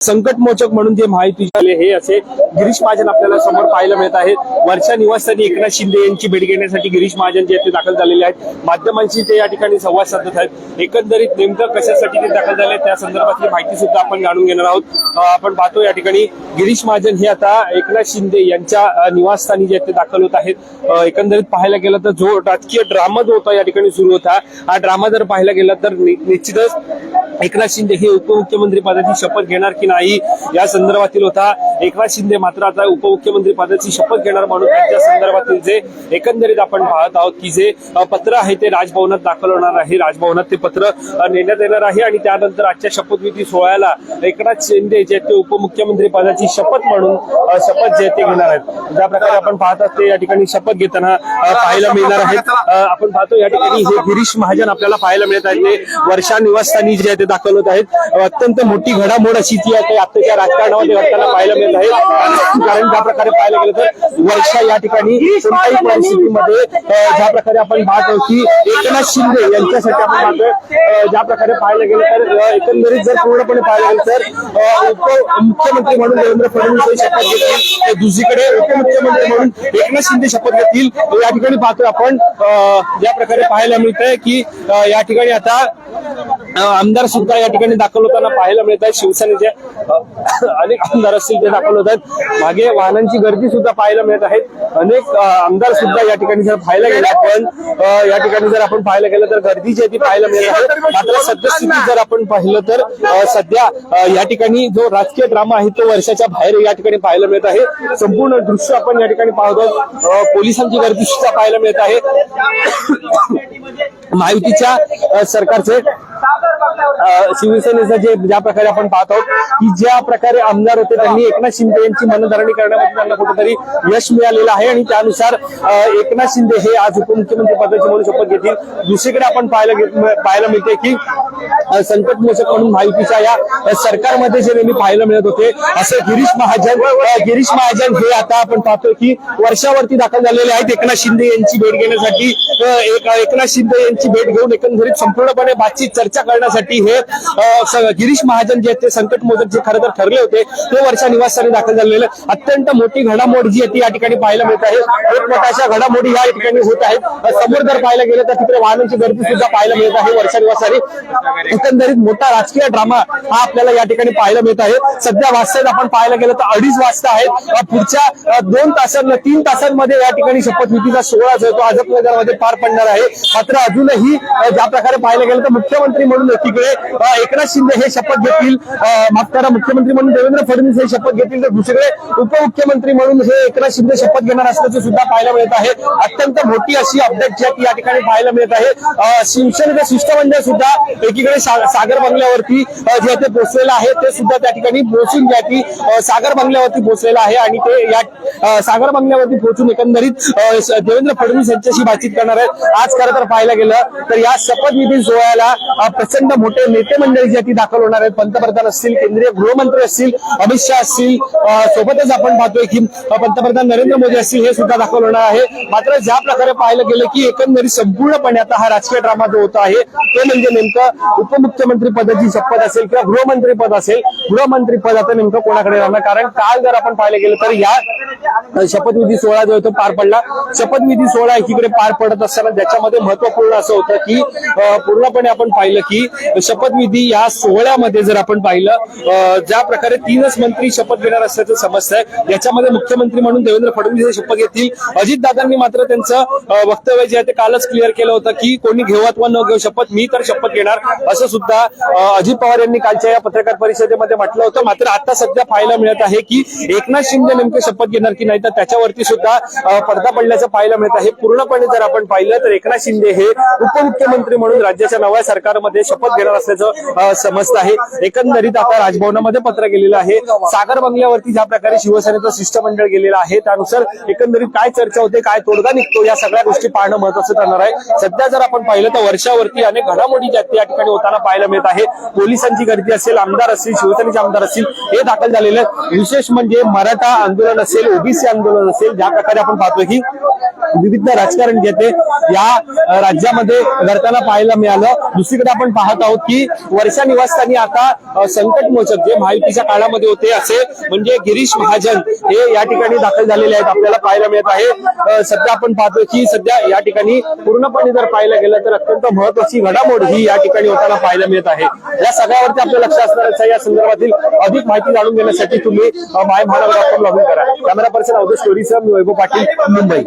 संकटमोचक म्हणून जे महायुतीचे आले हे असे गिरीश महाजन आपल्याला समोर पाहायला मिळत आहेत। वर्षा निवासस्थानी एकनाथ शिंदे यांची भेट घेण्यासाठी गिरीश महाजन जे ते दाखल झालेले आहेत। माध्यमांशी ते या ठिकाणी संवाद साधत आहेत। एकंदरीत नेमकं कशासाठी ते दाखल झाले त्या संदर्भातली माहिती सुद्धा आपण जाणून घेणार आहोत। आपण पाहतो या ठिकाणी गिरीश महाजन हे आता एकनाथ शिंदे यांच्या निवासस्थानी जे ते दाखल होत आहेत। एकंदरीत पाहायला गेलं तर जो राजकीय ड्रामा जो होता या ठिकाणी सुरू होता, हा ड्रामा जर पाहायला गेला तर निश्चितच एकनाथ शिंदे हे उपमुख्यमंत्री पदाची शपथ घेणार की नाही या संदर्भातील होता। एकनाथ शिंदे मात्र आता उपमुख्यमंत्री पदाची शपथ घेणार म्हणून त्यांच्या संदर्भातील जे एकंदरीत आपण पाहत आहोत की जे पत्र आहे ते राजभवनात दाखल होणार आहे। राजभवनात ते पत्र नेण्यात येणार आहे आणि त्यानंतर आजच्या शपथविधी सोहळ्याला एकनाथ शिंदे जे ते उपमुख्यमंत्री पदाची शपथ म्हणून शपथ जे ते घेणार आहेत। ज्या प्रकारे आपण पाहत असते या ठिकाणी शपथ घेताना पाहायला मिळणार आहेत। आपण पाहतो या ठिकाणी हे गिरीश महाजन आपल्याला पाहायला मिळत आहेत। ते वर्षा निवासस्थानी जे ते दाखल होत आहेत। अत्यंत मोठी घडामोड अशी ती आहे आताच्या राजकारणामध्ये घडताना पाहायला मिळत आहे। कारण ज्या प्रकारे पाहायला गेलं तर वर्षा या ठिकाणी कोणत्याही परिस्थितीमध्ये ज्या प्रकारे आपण पाहतो की एकनाथ शिंदे यांच्यासाठी आपण पाहतोय ज्या प्रकारे पाहायला गेलं तर एकंदरीत जर पूर्णपणे पाहायला गेलं तर उपमुख्यमंत्री म्हणून देवेंद्र फडणवीस शपथ घेतील, दुसरीकडे उपमुख्यमंत्री म्हणून एकनाथ शिंदे शपथ घेतील। या ठिकाणी पाहतोय आपण ज्या प्रकारे पाहायला मिळतंय की या ठिकाणी आता आमदार सुद्धा या ठिकाणी दाखल होताना पाहायला मिळत आहे। शिवसेनेचे अनेक आमदार असतील ते दाखल होत आहेत। मागे वाहनांची गर्दी सुद्धा पाहायला मिळत आहे। अनेक आमदार सुद्धा या ठिकाणी जर पाहायला गेला पण या ठिकाणी जर आपण पाहायला गेलं तर गर्दी जी ती पाहायला मिळत आहे। मात्र सद्यस्थितीत जर आपण पाहिलं तर सध्या या ठिकाणी जो राजकीय ड्रामा आहे तो वर्षाच्या बाहेर या ठिकाणी पाहायला मिळत आहे। संपूर्ण दृश्य आपण या ठिकाणी पाहतो, पोलिसांची गर्दी सुद्धा पाहायला मिळत आहे। महायुतीच्या सरकारचे शिवसेनेचं जे ज्या प्रकारे आपण पाहत आहोत की ज्या प्रकारे आमदार होते त्यांनी एकनाथ शिंदे यांची मनधरणी करण्यामध्ये त्यांना कुठेतरी यश मिळालेलं आहे आणि त्यानुसार एकनाथ शिंदे हे आज उपमुख्यमंत्री पदाची म्हणून शपथ घेतील। दुसरीकडे आपण पाहायला मिळते की संकटमोचक म्हणून महायुतीच्या या सरकारमध्ये जे नेहमी पाहायला मिळत होते असे गिरीश महाजन हे आता आपण पाहतोय की वर्षावरती दाखल झालेले आहेत। एकनाथ शिंदे यांची भेट घेण्यासाठी एकनाथ शिंदे यांची भेट घेऊन एकंदरीत संपूर्णपणे बातचीत चर्चा करण्यासाठी हे गिरीश महाजन जे ते संकटमोचक जे खरं तर ठरले होते ते वर्षा निवासस्थानी दाखल झालेले अत्यंत मोठी घडामोड जी आहे ती या ठिकाणी पाहायला मिळत आहे। मोठमोठ्या घडामोडी या ठिकाणी होत आहेत। समोर जर पाहायला गेलं तर तिकडे वाहनांची गर्दी सुद्धा पाहायला मिळत आहे वर्षा निवासस्थानी। एकंदरीत मोठा राजकीय ड्रामा हा आपल्याला या ठिकाणी पाहायला मिळत आहे। सध्या वाजता आपण पाहायला गेलं तर 2:30 वाजता आहेत। पुढच्या 3 तासांमध्ये या ठिकाणी शपथविधीचा सोहळा जो तो अहमदनगरमध्ये पार पडणार आहे। मात्र अजूनही ज्या प्रकारे पाहायला गेलं तर मुख्यमंत्री म्हणून एकीकडे एकनाथ शिंदे हे शपथ घेतील, माफ करा मुख्यमंत्री म्हणून देवेंद्र फडणवीस हे शपथ घेतील, तर दुसरीकडे उपमुख्यमंत्री म्हणून हे एकनाथ शिंदे शपथ घेणार असल्याचे सुद्धा पाहायला मिळत आहे। अत्यंत मोठी अशी अपडेट जी या ठिकाणी पाहायला मिळत आहे। शिवसेनेचं शिष्टमंडळ सुद्धा एकीकडे सागर बंगल्यावरती जे ते पोहोचलेलं आहे ते सुद्धा त्या ठिकाणी पोहोचून ज्या ती सागर बंगल्यावरती पोहोचलेलं आहे आणि ते या सागर बंगल्यावरती पोहोचून एकंदरीत देवेंद्र फडणवीस यांच्याशी बातचीत करणार आहेत। आज खरं तर पाहायला गेलं तर या शपथविधी सोहळ्याला प्रचंड मोठे नेते मंडळी जी ती दाखल होणार आहेत। पंतप्रधान असतील, केंद्रीय गृहमंत्री असतील, अमित शहा असतील, सोबतच आपण पाहतोय की पंतप्रधान नरेंद्र मोदी असतील हे सुद्धा दाखल होणार आहे। मात्र ज्या प्रकारे पाहायला गेलं की एकंदरीत संपूर्णपणे आता हा राजकीय ड्रामा जो होता आहे तो म्हणजे नेमकं उपमुख्यमंत्री पदाची शपथ असेल किंवा गृहमंत्री पद असेल, गृहमंत्री पद आता नेमकं कोणाकडे राहणार। कारण काल जर आपण पाहायला गेलं तर या शपथविधी सोहळा जो तो पार पडला। शपथविधी सोहळा एकीकडे पार पडत असताना ज्याच्यामध्ये महत्वपूर्ण असं होतं की पूर्णपणे आपण पाहिलं की शपथविधी या सोहळ्यामध्ये जर आपण पाहिलं ज्या प्रकारे 3च मंत्री शपथ घेणार असल्याचं समजतंय। याच्यामध्ये मुख्यमंत्री म्हणून देवेंद्र फडणवीस हे शपथ घेतील। अजितदादांनी मात्र त्यांचं वक्तव्य जे आहे ते कालच क्लिअर केलं होतं की कोणी घेऊ अथवा न घेऊ शपथ, मी तर शपथ घेणार असं सुद्धा अजित पवार यांनी कालच्या या पत्रकार परिषदेमध्ये म्हटलं होतं। मात्र आता सध्या पाहायला मिळत आहे की एकनाथ शिंदे नेमके शपथ घेणार की नाही तर त्याच्यावरती सुद्धा पडदा पडल्याचं पाहायला मिळत आहे। पूर्णपणे जर आपण पाहिलं तर एकनाथ शिंदे हे उपमुख्यमंत्री म्हणून राज्याच्या नव्या सरकारमध्ये शपथ घेणार असल्याचं समजत आहे। एकंदरीत आता राजभवनामध्ये पत्र गेलेलं आहे। सागर बंगल्यावरती ज्या प्रकारे शिवसेनेचं शिष्टमंडळ गेलेलं आहे त्यानुसार एकंदरीत काय चर्चा होते, काय तोडगा निघतो या सगळ्या गोष्टी पाहणं महत्त्वाचं ठरणार आहे। सध्या जर आपण पाहिलं तर वर्षावरती अनेक घडामोडी ज्या या ठिकाणी होताना पाहायला मिळत आहे। पोलिसांची गर्दी असेल, आमदार असतील, शिवसेनेचे आमदार असतील हे दाखल झालेले। विशेष म्हणजे मराठा आंदोलन असेल, ओबीसी आंदोलन असेल, ज्या प्रकारे आपण पाहतोय की विविध राजकारण नेते या राज्यामध्ये घडताना पाहायला मिळालं। दुसरीकडे आपण पाहत आहोत की वर्षा निवासस्थानी आता संकटमोचक जे महायुतीच्या काळामध्ये होते असे म्हणजे गिरीश महाजन हे या ठिकाणी दाखल झालेले आहेत, आपल्याला पाहायला मिळत आहे। सध्या आपण पाहतोय की सध्या या ठिकाणी पूर्णपणे जर पाहायला गेलं तर अत्यंत महत्वाची घडामोड ही या ठिकाणी होताना पाहायला मिळत आहे। या सगळ्यावरती आपलं लक्ष असणारच आहे। या संदर्भातील अधिक माहिती जाणून घेण्यासाठी तुम्ही माय महानगर.com लॉग इन करा। कॅमेरा पर्सन अवधूत स्टोरीसह मी वैभव पाटील, मुंबई।